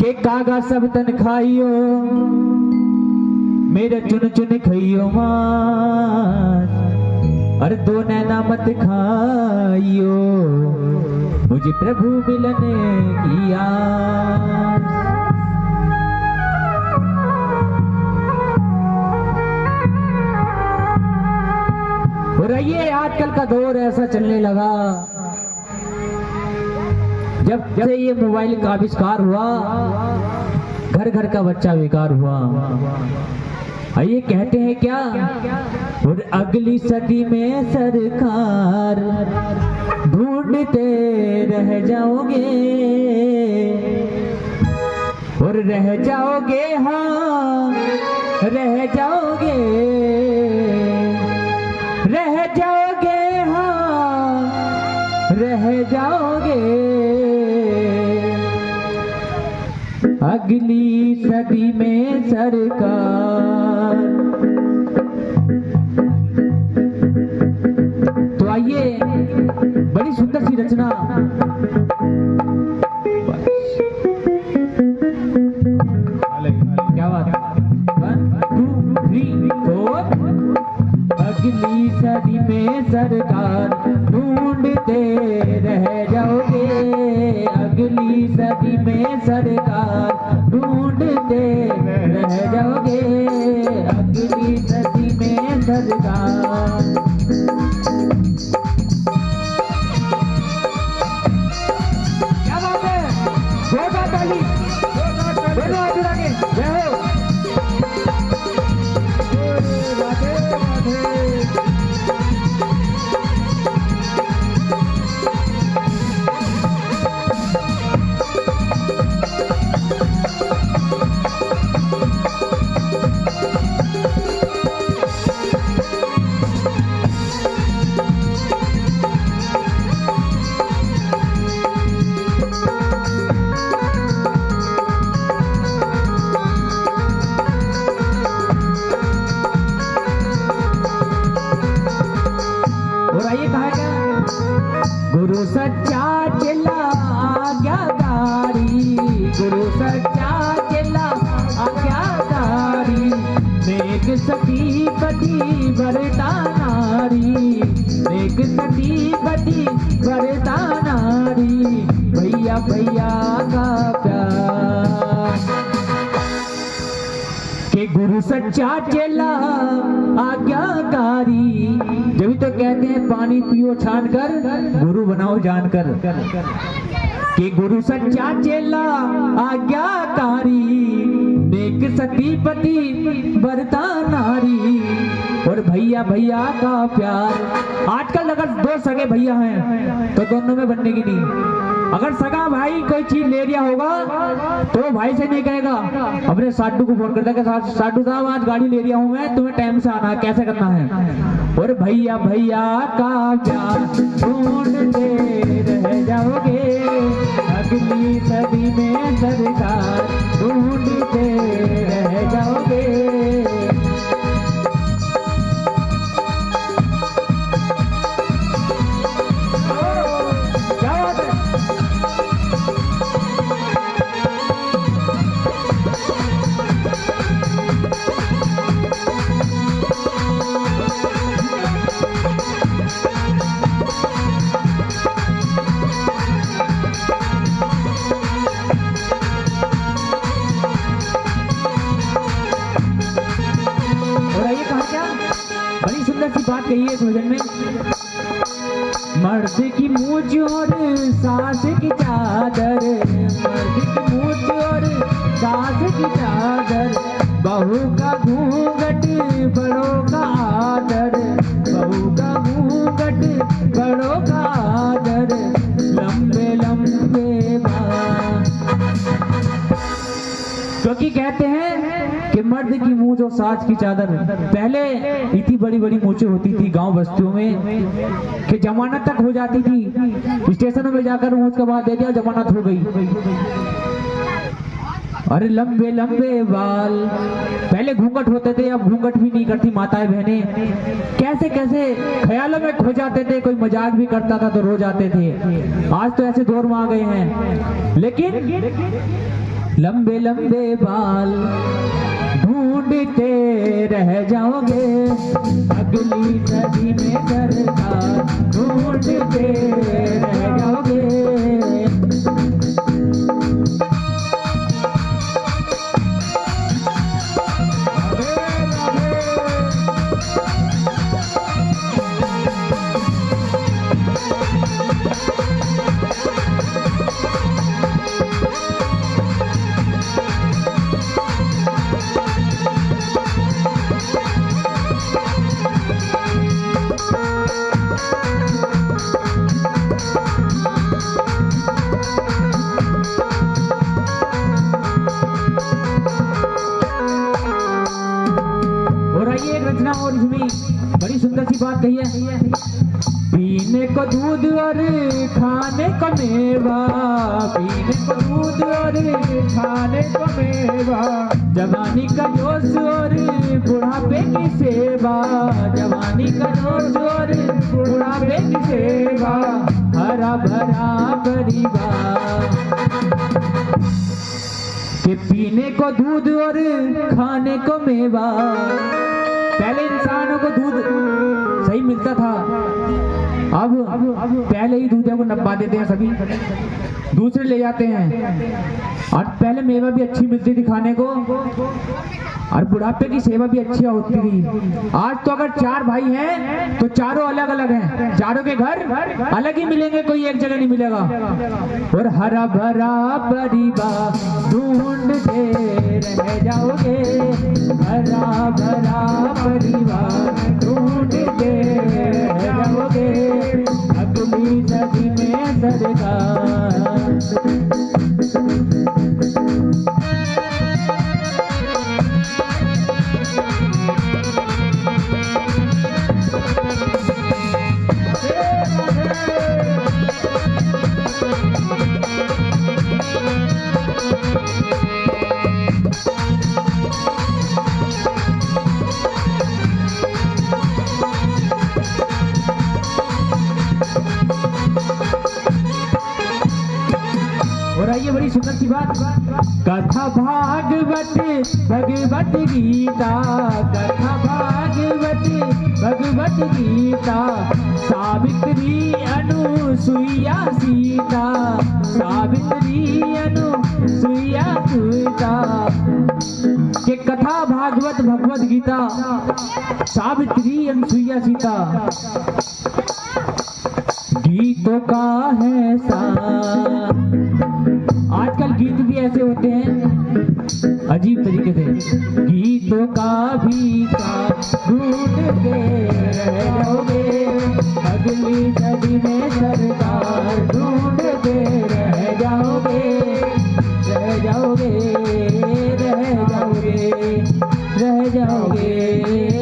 के कागा सब तन खाइयो मेरे चुन चुन खाइयो मार, अरे दो नैना मत खाइयो मुझे प्रभु मिलने की आस। और ये आजकल का दौर ऐसा चलने लगा, जब से ये मोबाइल का आविष्कार हुआ घर घर का बच्चा बेकार हुआ। ये कहते हैं क्या, और अगली सदी में सरकार ढूंढते रह जाओगे, और रह जाओगे, हाँ रह जाओगे, रह जाओगे, हाँ रह जाओगे, अगली सदी में सरकार। तो आइए बड़ी सुंदर सी रचना, क्या बात, 1 2 3 4। अगली सदी में सरकार ढूंढते रह जाओगे, अगली सदी में सरकार ढूंढते रह जाओगे, अगली सदी में सरकार। क्या बात है, जोरदार ताली, दोनों हाथ उठा के जय हो। राधे राधे। गुरु सच्चा चेला आज्ञाकारी, गुरु सच्चा चेला आज्ञाकारी, नेक सती पति वरता नारी, नेक सती पति वरता नारी, भैया भैया का प्यार। के गुरु सच्चा चेला आज्ञाकारी, जब तो कहते हैं पानी पियो छान कर गुरु बनाओ जानकर, कि गुरु सच्चा चेला आज्ञाकारी, नेक सती पति वरता नारी, और भैया भैया का प्यार। आजकल अगर दो सगे भैया हैं तो दोनों में बनने की नहीं। अगर सगा भाई कोई चीज ले लिया होगा तो भाई से नहीं कहेगा, अपने साडू को फोन करता है कि साडू साहब आज गाड़ी ले लिया हूं मैं, तुम्हें टाइम से आना है, कैसे करना है। और भैया भैया का प्यार ढूंढते रह जाओगे, अगली सदी में सरकार ढूंढते रह जाओगे। बात कही है इस भजन में, मर्द की मूंछ और सास की चादर, मर्द की मूंछ और सास की चादर, बहू का घूंघट बड़ों का आदर, बहू का घूंघट बड़ों का आदर, लंबे लंबे बाल। क्योंकि कहते हैं कि मर्द की मूंछ और सास की चादर, पहले इतनी बड़ी बड़ी मूंछें होती थी गांव बस्तियों में कि जमानत तक हो जाती थी, स्टेशनों में जाकर मूंछ का बात दे दिया जमानत हो गई। अरे लंबे लंबे बाल, पहले घूंघट होते थे, अब घूंघट भी नहीं करती माताएं बहनें, कैसे कैसे ख्यालों में खो जाते थे, कोई मजाक भी करता था तो रो जाते थे। आज तो ऐसे दौर में आ गए हैं, लेकिन लंबे लंबे बाल ढूंढते रह जाओगे, अगली सदी में सरकार ढूंढते रह जाओगे। और इसमें बड़ी सुंदर सी बात कही है, पीने को दूध और खाने को मेवा, पीने को दूध और खाने को मेवा, जवानी का जोश और बुढ़ापे की सेवा, जवानी का जोश और बुढ़ापे की सेवा, हरा भरा परिवार। कि पीने को दूध और खाने को मेवा, पहले इंसानों को दूध सही मिलता था, अब पहले ही दूध को नपा देते हैं, सभी दूसरे ले जाते हैं। और पहले मेवा भी अच्छी मिलती थी खाने को, और बुढ़ापे की सेवा भी अच्छी होती थी। आज तो अगर 4 भाई हैं तो चारों अलग अलग हैं, चारों के घर अलग ही मिलेंगे, कोई एक जगह नहीं मिलेगा। और हरा भरा परिवार ढूंढते रह जाओगे, हरा भरा परिवार ढूंढते रह जाओगे, अगली सदी में सरकार। और आइए बड़ी सुंदर सी बात, कथा भागवत भगवत गीता, कथा भागवत भगवत गीता, सावित्री अनुसुईया सीता, सावित्री अनुसुईया सीता। कि कथा भागवत भगवत गीता, सावित्री अनुसुईया सीता, गीतों का है सार। आजकल गीत भी ऐसे होते हैं अजीब तरीके से, गीतों का भी साथ ढूंढते रह जाओगे, अगली सदी में सरकार ढूंढते रह जाओगे, रह जाओगे, रह जाओगे, रह जाओगे।